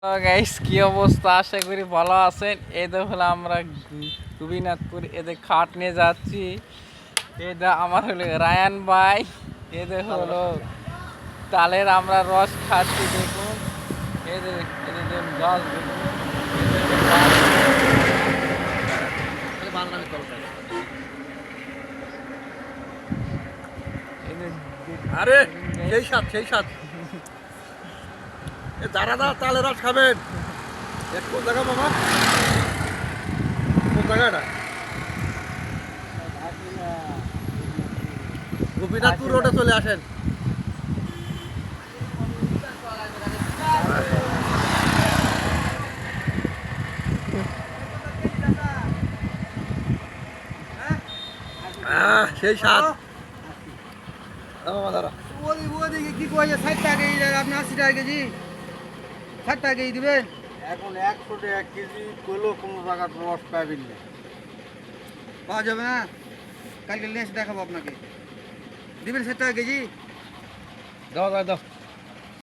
Guys কি অবস্থা, আশা করি ভালো আছেন। এদের হলো আমরা গোপীনাথপুর এদের খাট নিয়ে যাচ্ছি। এদের আমার হলো রায়ান ভাই, এদের হলো তালের আমরা রস খাচ্ছি। দেখুন এদের এদের গাছ দেখুন, আরে সেই সাত দাঁড়া তালের রস খাবেন। কোন জায়গা মামা, কোন জায়গাটা? গোপীনাথপুর রোডে চলে আসেন। সেই সাত মামা দাঁড়া। ওদিকে কি কয়েছে 60 টাকা আপনি 80 টাকা কেজি 60 টাকা কেজি দিবেন। এখন 100 টাকা কেজি করলেও কোনো জায়গার রস পাবেন না, পাওয়া যাবে না। কালকে লেন্স দেখাবো আপনাকে, দিবেন 60 টাকা কেজি। দাও দাও দাও।